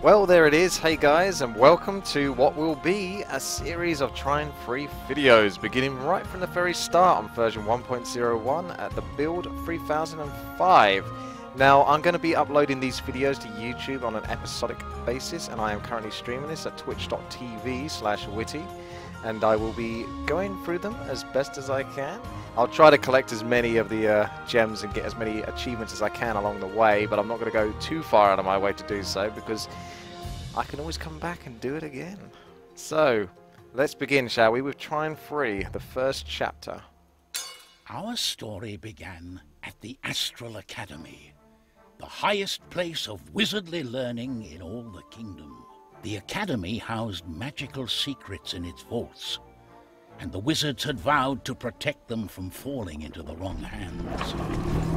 Well, there it is. Hey guys, and welcome to what will be a series of Trine free videos, beginning right from the very start on version 1.01 at the build 3005. Now, I'm going to be uploading these videos to YouTube on an episodic basis, and I am currently streaming this at twitch.tv/WTii, and I will be going through them as best as I can. I'll try to collect as many of the gems and get as many achievements as I can along the way, but I'm not going to go too far out of my way to do so, because I can always come back and do it again. So, let's begin, shall we, with Trine 3, the first chapter. Our story began at the Astral Academy, the highest place of wizardly learning in all the kingdom. The academy housed magical secrets in its vaults, and the wizards had vowed to protect them from falling into the wrong hands.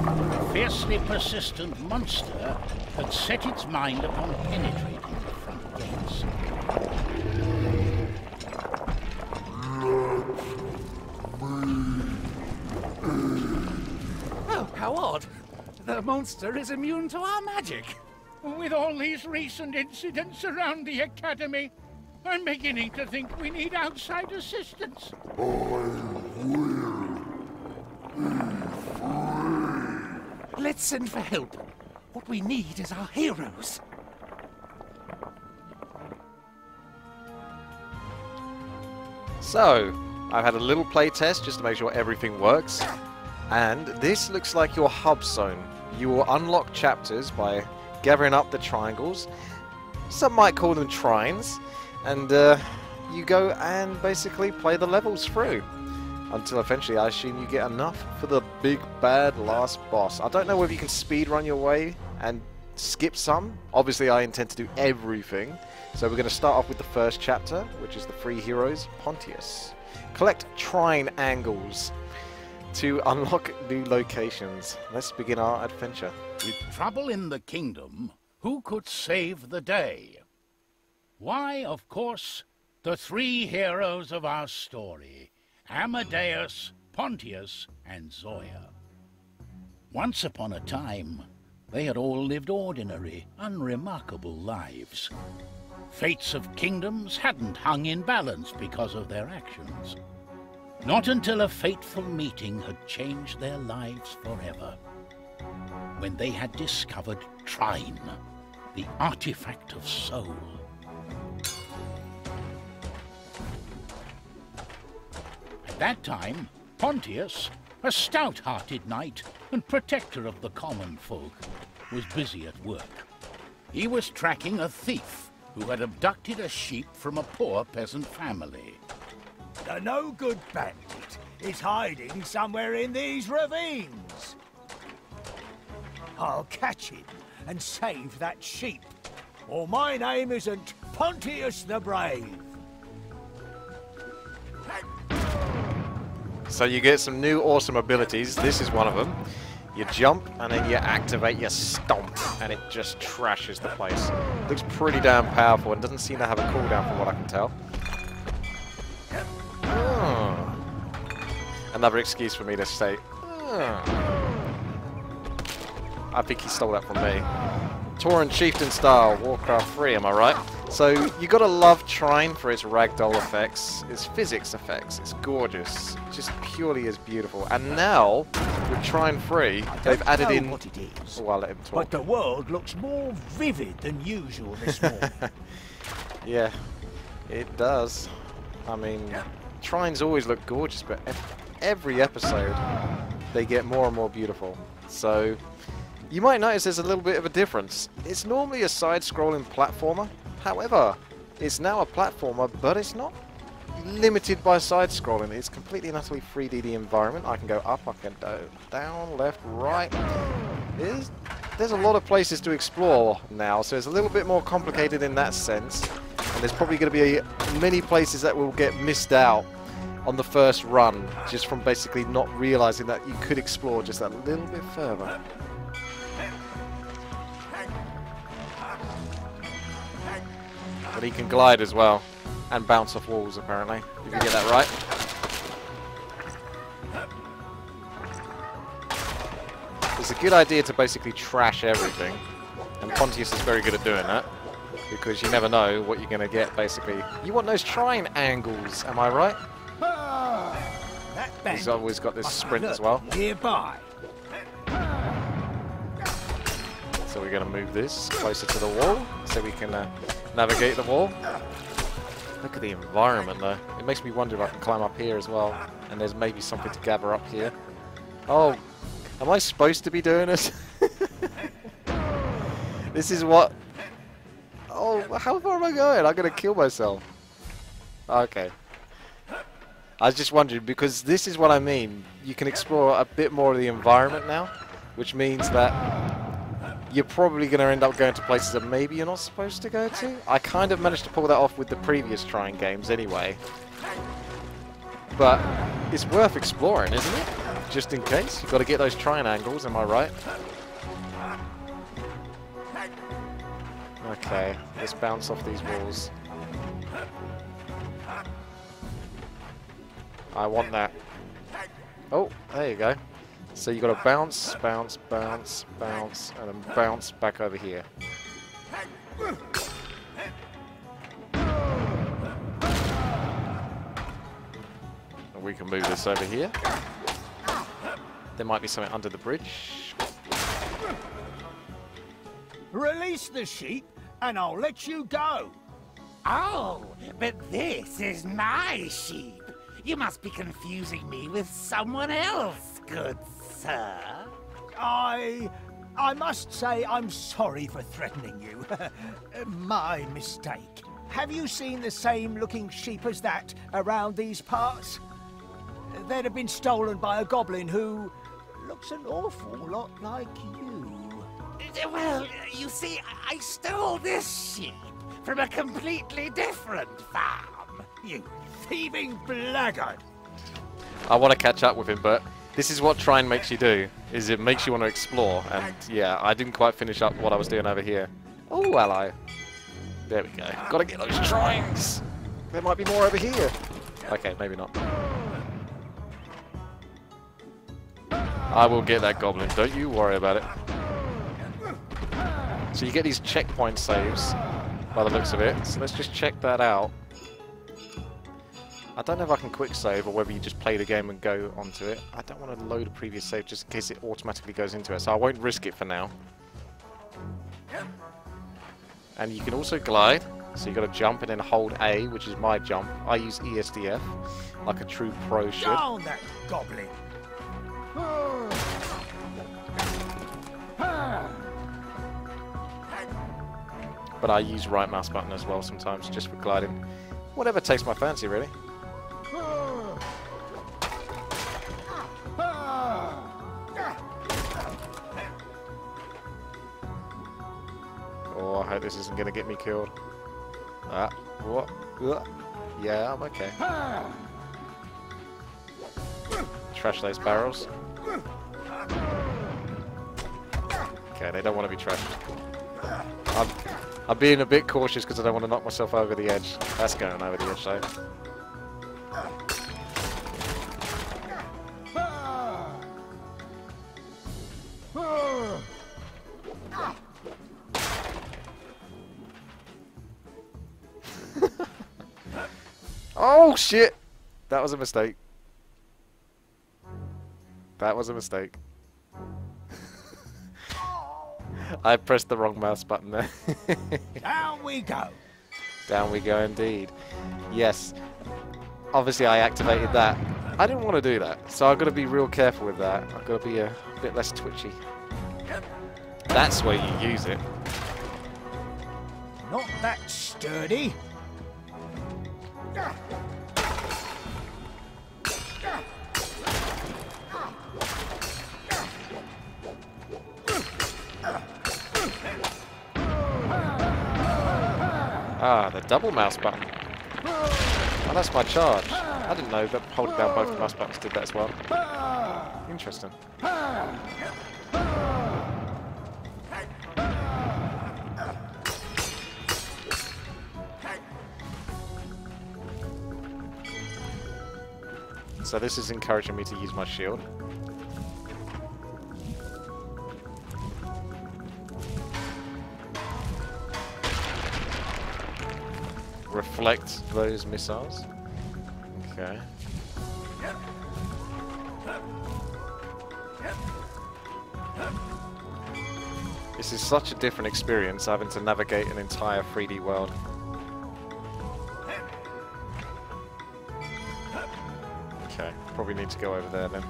A fiercely persistent monster had set its mind upon penetrating the front gates. Oh, how odd. The monster is immune to our magic. With all these recent incidents around the academy, I'm beginning to think we need outside assistance. Let's send for help. What we need is our heroes. So, I've had a little play test just to make sure everything works, and this looks like your hub zone. You will unlock chapters by gathering up the triangles. Some might call them trines, and you go and basically play the levels through until eventually, I assume, you get enough for the big bad last boss. I don't know whether you can speedrun your way and skip some. Obviously, I intend to do everything. So we're going to start off with the first chapter, which is the three heroes, Pontius. Collect trine angles to unlock new locations. Let's begin our adventure. With trouble in the kingdom, who could save the day? Why, of course, the three heroes of our story, Amadeus, Pontius, and Zoya. Once upon a time, they had all lived ordinary, unremarkable lives. Fates of kingdoms hadn't hung in balance because of their actions. Not until a fateful meeting had changed their lives forever, when they had discovered Trine, the artifact of soul. At that time, Pontius, a stout-hearted knight and protector of the common folk, was busy at work. He was tracking a thief who had abducted a sheep from a poor peasant family. The no-good bandit is hiding somewhere in these ravines. I'll catch him and save that sheep, or my name isn't Pontius the Brave. So you get some new awesome abilities. This is one of them. You jump and then you activate your stomp and it just trashes the place. Looks pretty damn powerful and doesn't seem to have a cooldown from what I can tell. Another excuse for me to say, I think he stole that from me. Tauren Chieftain style, Warcraft 3, am I right? So, you gotta love Trine for its ragdoll effects, its physics effects, it's gorgeous, just purely is beautiful. And now, with Trine 3, they've added in... What it is, oh, I'll let him talk. but the world looks more vivid than usual this morning. Yeah, it does. I mean, Trines always look gorgeous, but every episode, they get more and more beautiful. So, you might notice there's a little bit of a difference. It's normally a side-scrolling platformer. However, it's now a platformer, but it's not limited by side-scrolling. It's completely and utterly 3D environment. I can go up, I can go down, left, right. There's a lot of places to explore now, so it's a little bit more complicated in that sense. And there's probably going to be many places that will get missed out on the first run, just from basically not realizing that you could explore just a little bit further. But he can glide as well, and bounce off walls apparently, if you get that right. It's a good idea to basically trash everything, and Pontius is very good at doing that. because you never know what you're going to get, basically. You want those Trine angles, am I right? He's always got this sprint as well. Nearby. So we're going to move this closer to the wall so we can navigate the wall. Look at the environment though. It makes me wonder if I can climb up here as well. And there's maybe something to gather up here. Oh, am I supposed to be doing this? This is what... Oh, how far am I going? I'm going to kill myself. Okay. I was just wondering, because this is what I mean. You can explore a bit more of the environment now, which means that you're probably going to end up going to places that maybe you're not supposed to go to. I kind of managed to pull that off with the previous Trine games anyway. But it's worth exploring, isn't it? Just in case. You've got to get those Trine angles, am I right? Okay, let's bounce off these walls. I want that. Oh, there you go. So you got to bounce, bounce, bounce, bounce, and then bounce back over here. And we can move this over here. There might be something under the bridge. Release the sheep, and I'll let you go. Oh, but this is my sheep. You must be confusing me with someone else, good sir. I must say I'm sorry for threatening you. My mistake. Have you seen the same looking sheep as that around these parts? They'd have been stolen by a goblin who looks an awful lot like you. Well, you see, I stole this sheep from a completely different farm. You thieving blackguard! I want to catch up with him, but this is what Trine makes you do, is it makes you want to explore. And yeah, I didn't quite finish up what I was doing over here. Oh, hello. There we go. Got to get those Trines. There might be more over here. Okay, maybe not. I will get that goblin. Don't you worry about it. So you get these checkpoint saves, by the looks of it. So let's just check that out. I don't know if I can quick save or whether you just play the game and go onto it. I don't want to load a previous save just in case it automatically goes into it, so I won't risk it for now. And you can also glide, so you got to jump and then hold A, which is my jump. I use ESDF, like a true pro should. Down that goblin! But I use right mouse button as well sometimes, just for gliding. Whatever takes my fancy, really. Oh, I hope this isn't going to get me killed. Ah, what? Yeah, I'm okay. Trash those barrels. Okay, they don't want to be trashed. I'm being a bit cautious because I don't want to knock myself over the edge. That's going over the edge, though. Oh, shit! That was a mistake. That was a mistake. I pressed the wrong mouse button there. Down we go. Down we go indeed. Yes. Obviously I activated that. I didn't want to do that, so I've got to be real careful with that. I've got to be a bit less twitchy. That's where you use it. Not that sturdy. Ah, the double mouse button. Oh, that's my charge. I didn't know that holding down both mouse buttons did that as well. Interesting. So this is encouraging me to use my shield. reflect those missiles. Okay. This is such a different experience, having to navigate an entire 3D world. Okay, probably need to go over there then.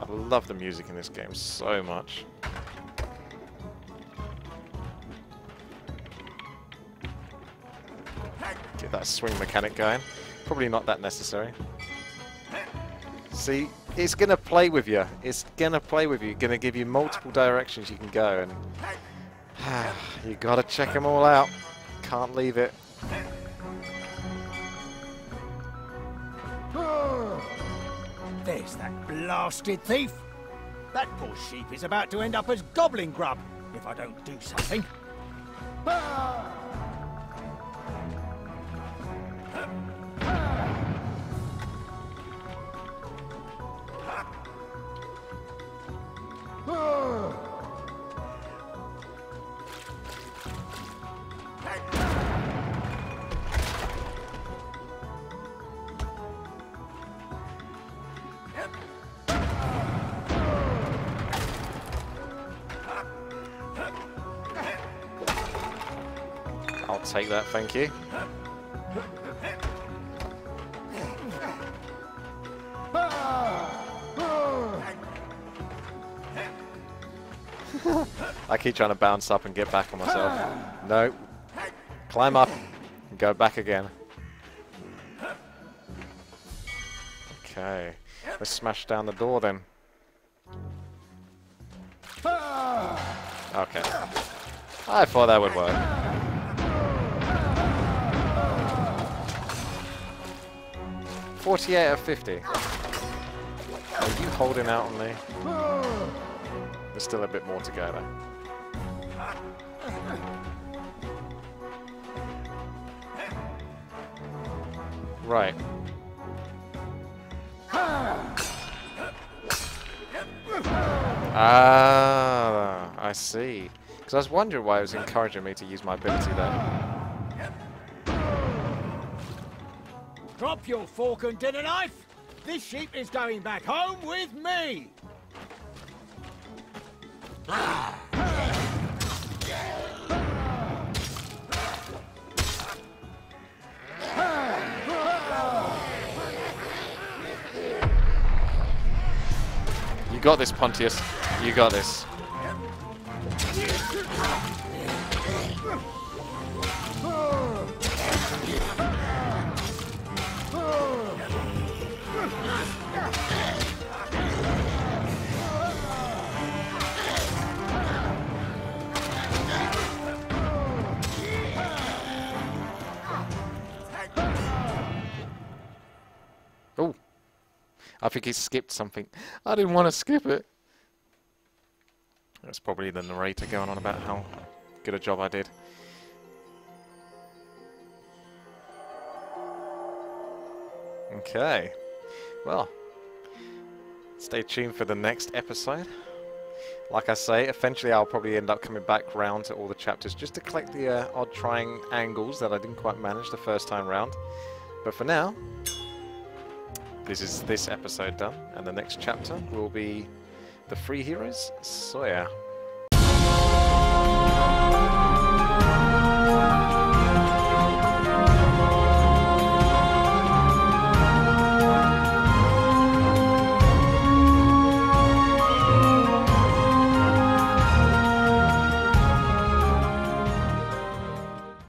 I love the music in this game so much. Get that swing mechanic going. Probably not that necessary. See, it's going to play with you. It's going to play with you. Going to give you multiple directions you can go, and you got to check them all out. Can't leave it. There's that blasted thief. That poor sheep is about to end up as goblin grub if I don't do something. I'll take that, thank you. I keep trying to bounce up and get back on myself. No. Climb up and go back again. Okay. Let's smash down the door then. Okay. I thought that would work. .48 out of 50. Are you holding out on me? There's still a bit more to go though. Right. Ah, I see. Because I was wondering why it was encouraging me to use my ability there. Drop your fork and dinner knife. This sheep is going back home with me. You got this, Pontius. You got this. Oh, I think he skipped something. I didn't want to skip it. That's probably the narrator going on about how good a job I did. Okay. Well, stay tuned for the next episode. Like I say, eventually I'll probably end up coming back round to all the chapters just to collect the odd trying angles that I didn't quite manage the first time round. But for now, this is this episode done, and the next chapter will be the Free Heroes. So yeah.